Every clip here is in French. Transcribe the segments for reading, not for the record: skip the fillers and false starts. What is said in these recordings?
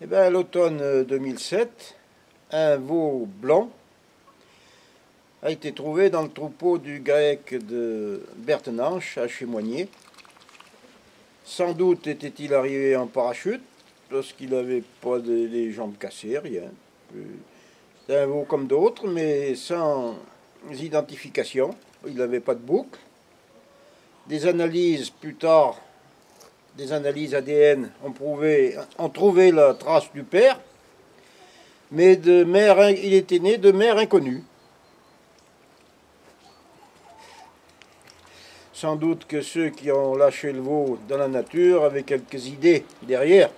Eh bien, à l'automne 2007, un veau blanc a été trouvé dans le troupeau du grec de Bertenanche à Chémoigné. Sans doute était-il arrivé en parachute, parce qu'il n'avait pas les jambes cassées, rien. C'est un veau comme d'autres, mais sans identification. Il n'avait pas de boucle. Des analyses plus tard, des analyses ADN ont trouvé la trace du père, mais il était né de mère inconnue. Sans doute que ceux qui ont lâché le veau dans la nature avaient quelques idées derrière.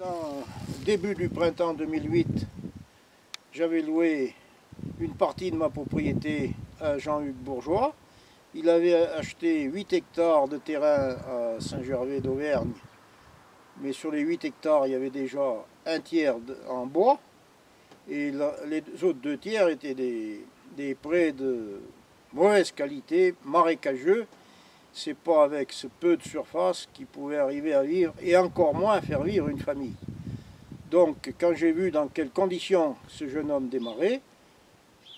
Au début du printemps 2008, j'avais loué une partie de ma propriété à Jean-Hugues Bourgeois. Il avait acheté 8 hectares de terrain à Saint-Gervais d'Auvergne, mais sur les 8 hectares, il y avait déjà un tiers en bois, et les autres 2 tiers étaient des prés de mauvaise qualité, marécageux. C'est pas avec ce peu de surface qu'il pouvait arriver à vivre, et encore moins à faire vivre une famille. Donc, quand j'ai vu dans quelles conditions ce jeune homme démarrait,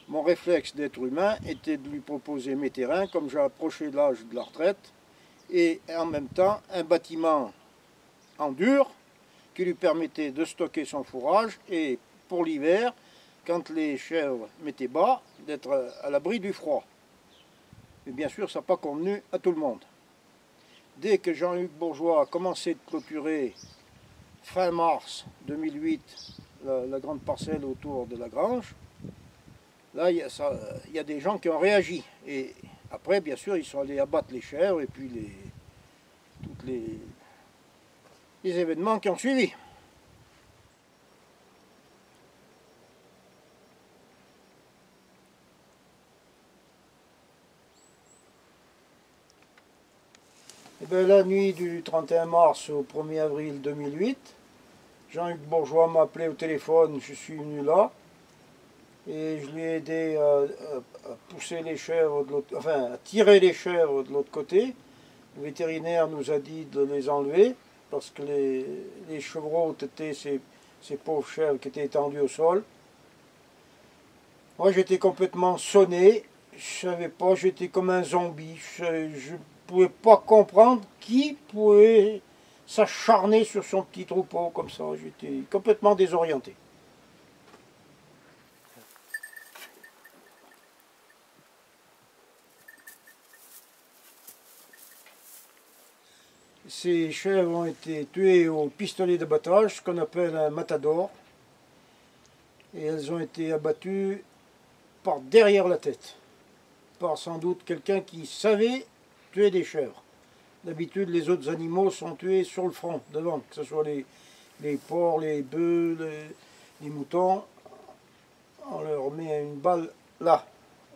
mon réflexe d'être humain était de lui proposer mes terrains, comme j'ai approché l'âge de la retraite, et en même temps un bâtiment en dur qui lui permettait de stocker son fourrage et pour l'hiver, quand les chèvres mettaient bas, d'être à l'abri du froid. Mais bien sûr, ça n'a pas convenu à tout le monde. Dès que Jean-Hugues Bourgeois a commencé de clôturer fin mars 2008 la grande parcelle autour de la grange, là il y a des gens qui ont réagi. Et après, bien sûr, ils sont allés abattre les chèvres et puis tous les événements qui ont suivi. Et bien, la nuit du 31 mars au 1er avril 2008, Jean-Hugues Bourgeois m'a appelé au téléphone, je suis venu là, et je lui ai aidé à pousser les chèvres de l'autre, enfin à tirer les chèvres de l'autre côté. Le vétérinaire nous a dit de les enlever, parce que les chevreaux étaient ces pauvres chèvres qui étaient étendues au sol. Moi j'étais complètement sonné, je savais pas, j'étais comme un zombie, je pouvais pas comprendre qui pouvait s'acharner sur son petit troupeau comme ça, j'étais complètement désorienté. Ces chèvres ont été tuées au pistolet d'abattage, ce qu'on appelle un matador, et elles ont été abattues par derrière la tête, par sans doute quelqu'un qui savait tuer des chèvres. D'habitude, les autres animaux sont tués sur le front, devant, que ce soit les porcs, les bœufs, les moutons. On leur met une balle là,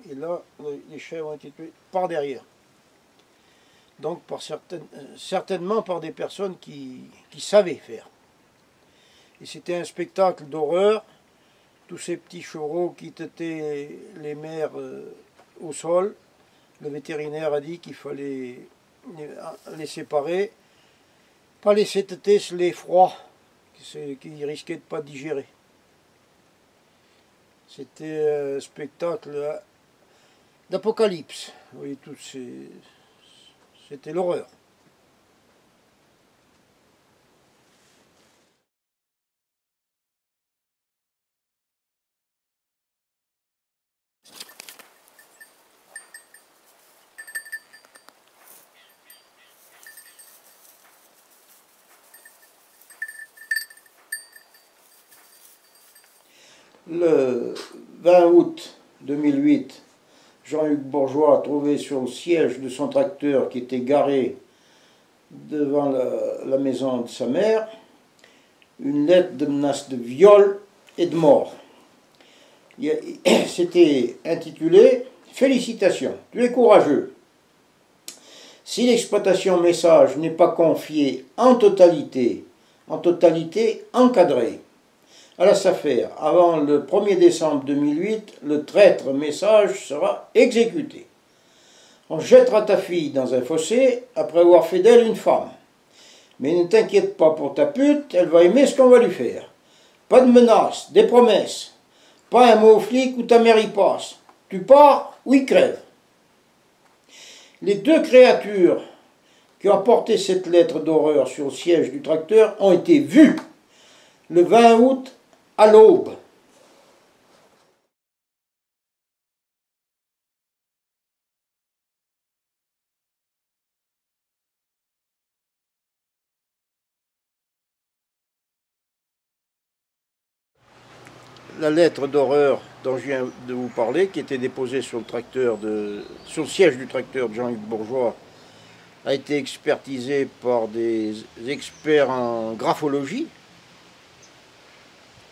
et là, les chèvres ont été tuées par derrière. Donc certainement par des personnes qui savaient faire. Et c'était un spectacle d'horreur, tous ces petits chevreaux qui têtaient les mères au sol. Le vétérinaire a dit qu'il fallait les séparer, pas laisser têter les froids, qui risquaient de ne pas digérer. C'était un spectacle d'apocalypse. Oui, c'était l'horreur. Le 20 août 2008, Jean-Hugues Bourgeois a trouvé sur le siège de son tracteur qui était garé devant la maison de sa mère une lettre de menace de viol et de mort. C'était intitulé « Félicitations, tu es courageux. Si l'exploitation message n'est pas confiée en totalité encadrée, à la SAFER avant le 1er décembre 2008, le traître message sera exécuté. On jettera ta fille dans un fossé après avoir fait d'elle une femme. Mais ne t'inquiète pas pour ta pute, elle va aimer ce qu'on va lui faire. Pas de menaces, des promesses. Pas un mot au flic où ta mère y passe. Tu pars ou il crève. Les deux créatures qui ont apporté cette lettre d'horreur sur le siège du tracteur ont été vues le 20 août à l'aube. La lettre d'horreur dont je viens de vous parler, qui était déposée sur le siège du tracteur de Jean-Hugues Bourgeois, a été expertisée par des experts en graphologie.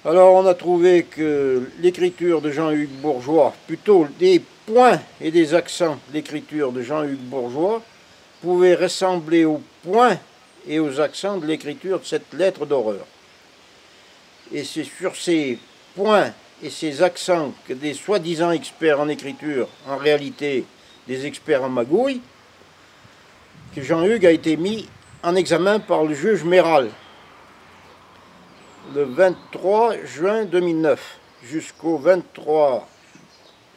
Alors on a trouvé que l'écriture de Jean-Hugues Bourgeois, plutôt des points et des accents de l'écriture de Jean-Hugues Bourgeois, pouvaient ressembler aux points et aux accents de l'écriture de cette lettre d'horreur. Et c'est sur ces points et ces accents que des soi-disant experts en écriture, en réalité des experts en magouille, que Jean-Hugues a été mis en examen par le juge Méral le 23 juin 2009 jusqu'au 23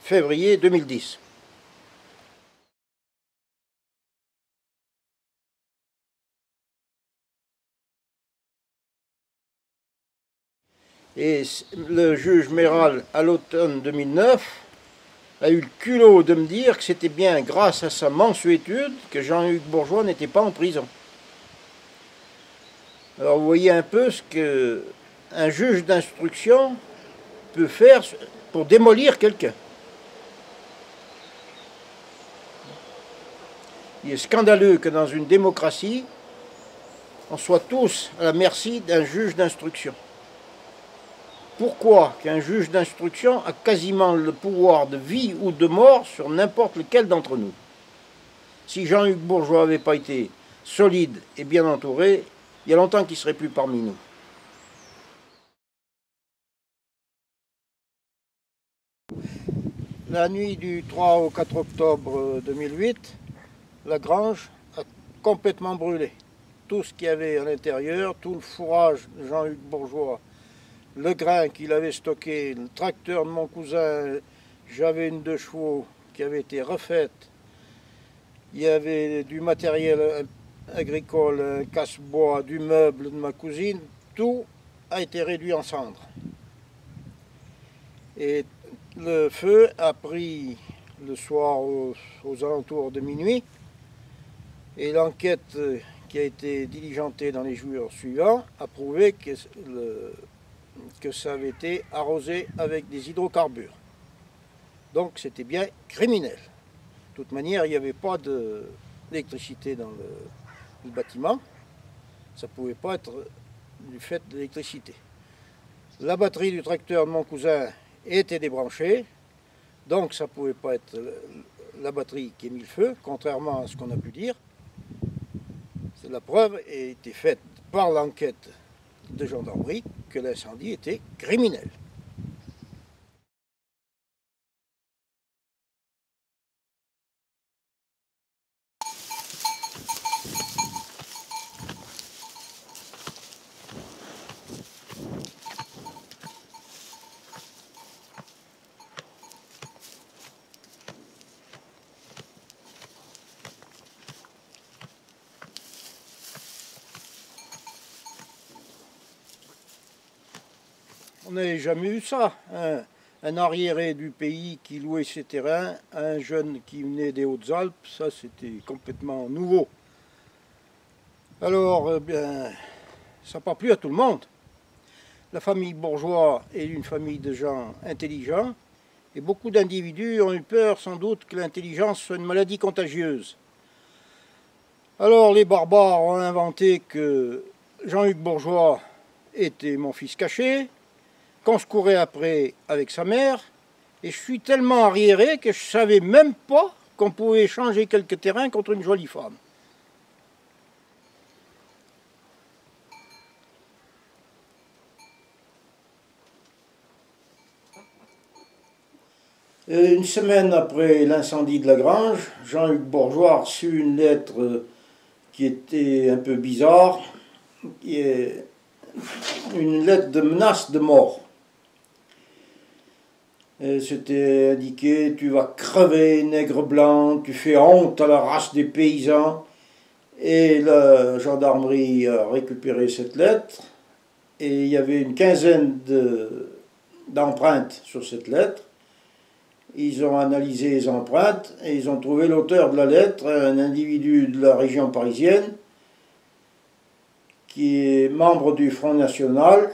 février 2010. Et le juge Méral, à l'automne 2009, a eu le culot de me dire que c'était bien grâce à sa mansuétude que Jean-Hugues Bourgeois n'était pas en prison. Alors vous voyez un peu ce qu'un juge d'instruction peut faire pour démolir quelqu'un. Il est scandaleux que dans une démocratie, on soit tous à la merci d'un juge d'instruction. Pourquoi qu'un juge d'instruction a quasiment le pouvoir de vie ou de mort sur n'importe lequel d'entre nous? Si Jean-Hugues Bourgeois n'avait pas été solide et bien entouré, il y a longtemps qu'il ne serait plus parmi nous. La nuit du 3 au 4 octobre 2008, la grange a complètement brûlé. Tout ce qu'il y avait à l'intérieur, tout le fourrage de Jean-Hugues Bourgeois, le grain qu'il avait stocké, le tracteur de mon cousin, j'avais une 2 chevaux qui avait été refaite. Il y avait du matériel agricole, un casse-bois, du meuble de ma cousine, tout a été réduit en cendres. Et le feu a pris le soir aux alentours de minuit, et l'enquête qui a été diligentée dans les jours suivants a prouvé que ça avait été arrosé avec des hydrocarbures. Donc c'était bien criminel. De toute manière, il n'y avait pas d'électricité dans le bâtiment. Ça ne pouvait pas être du fait de l'électricité. La batterie du tracteur de mon cousin était débranchée, donc ça ne pouvait pas être la batterie qui a mis le feu, contrairement à ce qu'on a pu dire. La preuve a été faite par l'enquête de gendarmerie que l'incendie était criminel. On n'avait jamais eu ça, un arriéré du pays qui louait ses terrains à un jeune qui venait des Hautes-Alpes, ça c'était complètement nouveau. Alors, bien, ça n'a pas plu à tout le monde. La famille Bourgeois est une famille de gens intelligents, et beaucoup d'individus ont eu peur sans doute que l'intelligence soit une maladie contagieuse. Alors les barbares ont inventé que Jean-Hugues Bourgeois était mon fils caché, qu'on se courait après avec sa mère, et je suis tellement arriéré que je ne savais même pas qu'on pouvait échanger quelques terrains contre une jolie femme. Une semaine après l'incendie de la grange, Jean-Hugues Bourgeois a reçu une lettre qui était un peu bizarre, qui est une lettre de menace de mort. C'était indiqué: tu vas crever, nègre blanc, tu fais honte à la race des paysans. Et la gendarmerie a récupéré cette lettre, et il y avait une quinzaine d'empreintes sur cette lettre. Ils ont analysé les empreintes et ils ont trouvé l'auteur de la lettre, un individu de la région parisienne, qui est membre du Front National,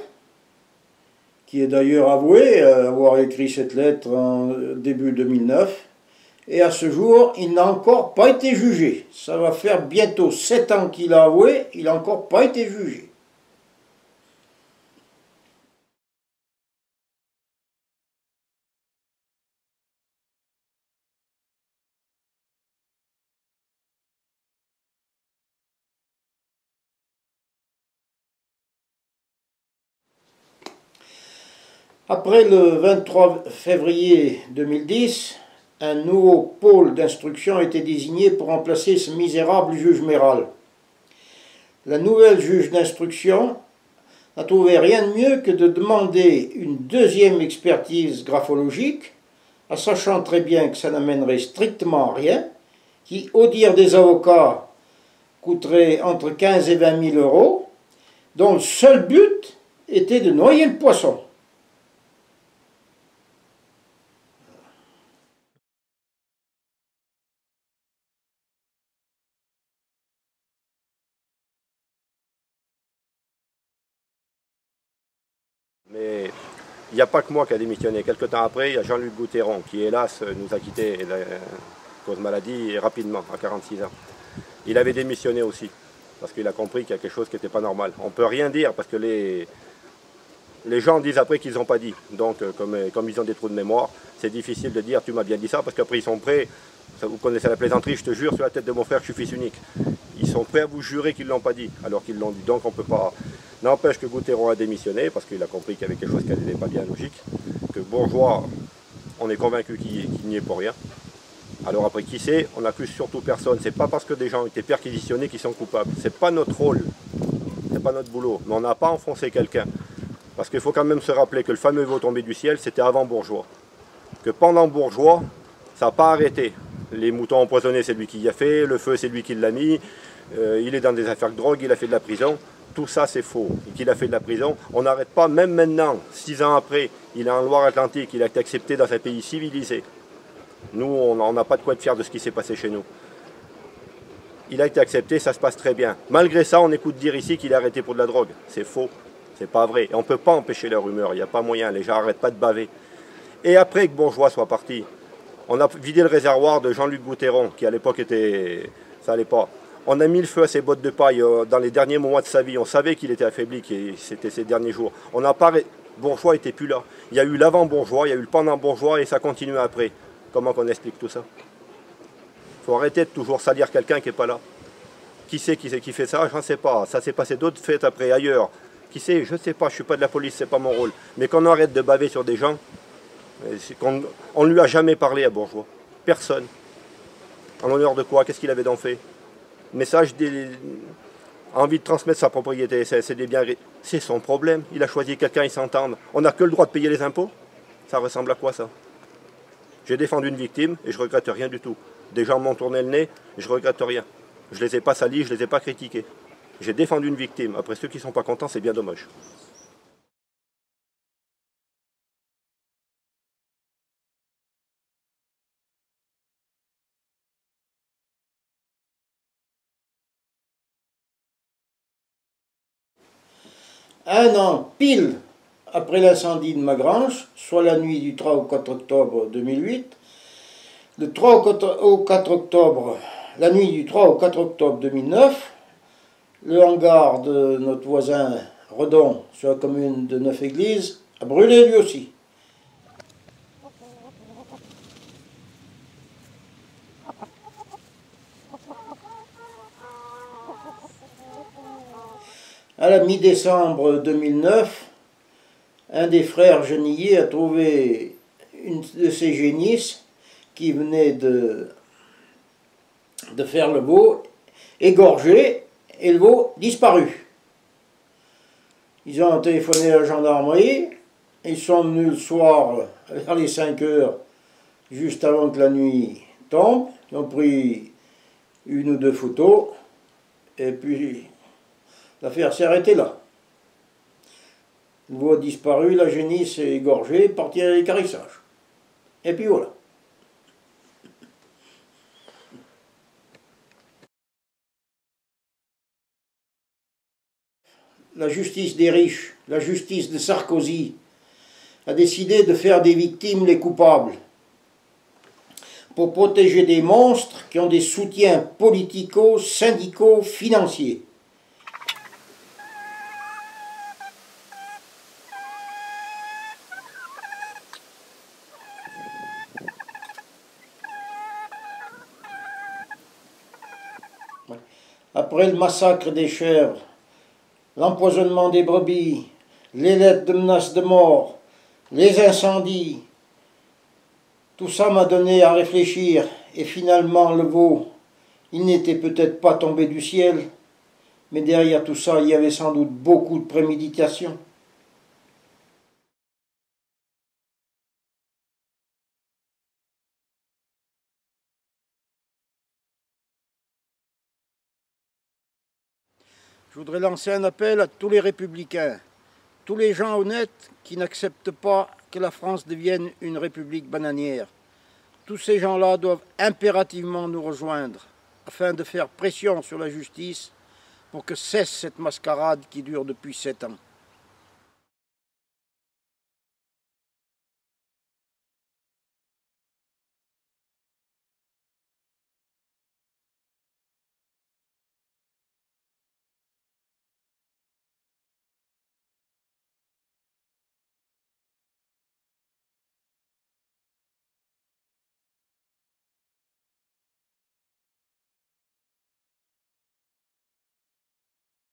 qui est d'ailleurs avoué avoir écrit cette lettre en début 2009. Et à ce jour, il n'a encore pas été jugé. Ça va faire bientôt 7 ans qu'il a avoué, il n'a encore pas été jugé. Après le 23 février 2010, un nouveau pôle d'instruction a été désigné pour remplacer ce misérable juge Méral. La nouvelle juge d'instruction n'a trouvé rien de mieux que de demander une deuxième expertise graphologique, en sachant très bien que ça n'amènerait strictement à rien, qui, au dire des avocats, coûterait entre 15 et 20 000 euros, dont le seul but était de noyer le poisson. Mais il n'y a pas que moi qui a démissionné. Quelque temps après, il y a Jean-Luc Goutéron qui, hélas, nous a quittés cause maladie et rapidement, à 46 ans. Il avait démissionné aussi, parce qu'il a compris qu'il y a quelque chose qui n'était pas normal. On ne peut rien dire, parce que les gens disent après qu'ils n'ont pas dit. Donc, comme ils ont des trous de mémoire, c'est difficile de dire tu m'as bien dit ça, parce qu'après ils sont prêts. Vous connaissez la plaisanterie, je te jure sur la tête de mon frère que je suis fils unique. Ils sont prêts à vous jurer qu'ils ne l'ont pas dit, alors qu'ils l'ont dit. Donc on ne peut pas. N'empêche que Goutéron a démissionné, parce qu'il a compris qu'il y avait quelque chose qui n'était pas bien logique. Que Bourgeois, on est convaincu qu'il n'y est pour rien. Alors après, qui c'est? On n'accuse surtout personne. C'est pas parce que des gens ont été perquisitionnés qu'ils sont coupables. C'est pas notre rôle. C'est pas notre boulot. Mais on n'a pas enfoncé quelqu'un. Parce qu'il faut quand même se rappeler que le fameux veau tombé du ciel, c'était avant Bourgeois. Que pendant Bourgeois, ça n'a pas arrêté. Les moutons empoisonnés, c'est lui qui y a fait. Le feu, c'est lui qui l'a mis. Il est dans des affaires de drogue, il a fait de la prison. Tout ça, c'est faux. Et qu'il a fait de la prison, on n'arrête pas. Même maintenant, 6 ans après, il est en Loire-Atlantique, il a été accepté dans un pays civilisé. Nous, on n'a pas de quoi être fiers de ce qui s'est passé chez nous. Il a été accepté, ça se passe très bien. Malgré ça, on écoute dire ici qu'il est arrêté pour de la drogue. C'est faux. C'est pas vrai. Et on ne peut pas empêcher leur rumeur. Il n'y a pas moyen. Les gens n'arrêtent pas de baver. Et après que Bourgeois soit parti, on a vidé le réservoir de Jean-Luc Goutéron, qui à l'époque était... ça n'allait pas. On a mis le feu à ses bottes de paille dans les derniers mois de sa vie. On savait qu'il était affaibli, que c'était ses derniers jours. On n'a pas... Bourgeois n'était plus là. Il y a eu l'avant-Bourgeois, il y a eu le pendant-Bourgeois et ça continue après. Comment qu'on explique tout ça? Il faut arrêter de toujours salir quelqu'un qui n'est pas là. Qui c'est qui fait ça? Je ne sais pas. Ça s'est passé d'autres fêtes après, ailleurs. Qui sait? Je ne sais pas. Je ne suis pas de la police, ce n'est pas mon rôle. Mais qu'on arrête de baver sur des gens, on ne lui a jamais parlé à Bourgeois. Personne. En l'honneur de quoi? Qu'est-ce qu'il avait d'en fait? Message envie de transmettre sa propriété, c'est des biens. C'est son problème. Il a choisi quelqu'un, ils s'entendent. On n'a que le droit de payer les impôts? Ça ressemble à quoi ça? J'ai défendu une victime et je ne regrette rien du tout. Des gens m'ont tourné le nez et je ne regrette rien. Je ne les ai pas salis, je ne les ai pas critiqués. J'ai défendu une victime. Après, ceux qui ne sont pas contents, c'est bien dommage. Un an pile après l'incendie de Magrange, soit la nuit du 3 au 4 octobre 2008, le 3 au 4 octobre, la nuit du 3 au 4 octobre 2009, le hangar de notre voisin Redon, sur la commune de Neuf-Églises, a brûlé lui aussi. À la mi-décembre 2009, un des frères Genillier a trouvé une de ces génisses qui venait de faire le veau, égorgé, et le veau disparu. Ils ont téléphoné à la gendarmerie, ils sont venus le soir vers les 5 heures, juste avant que la nuit tombe, ils ont pris une ou deux photos, et puis l'affaire s'est arrêtée là. Le veau a disparu, la génisse est égorgée, partie à l'équarrissage. Et puis voilà. La justice des riches, la justice de Sarkozy, a décidé de faire des victimes les coupables pour protéger des monstres qui ont des soutiens politico, syndicaux, financiers. Après le massacre des chèvres, l'empoisonnement des brebis, les lettres de menaces de mort, les incendies, tout ça m'a donné à réfléchir, et finalement le veau, il n'était peut-être pas tombé du ciel, mais derrière tout ça, il y avait sans doute beaucoup de préméditation. Je voudrais lancer un appel à tous les républicains, tous les gens honnêtes qui n'acceptent pas que la France devienne une république bananière. Tous ces gens-là doivent impérativement nous rejoindre afin de faire pression sur la justice pour que cesse cette mascarade qui dure depuis 7 ans.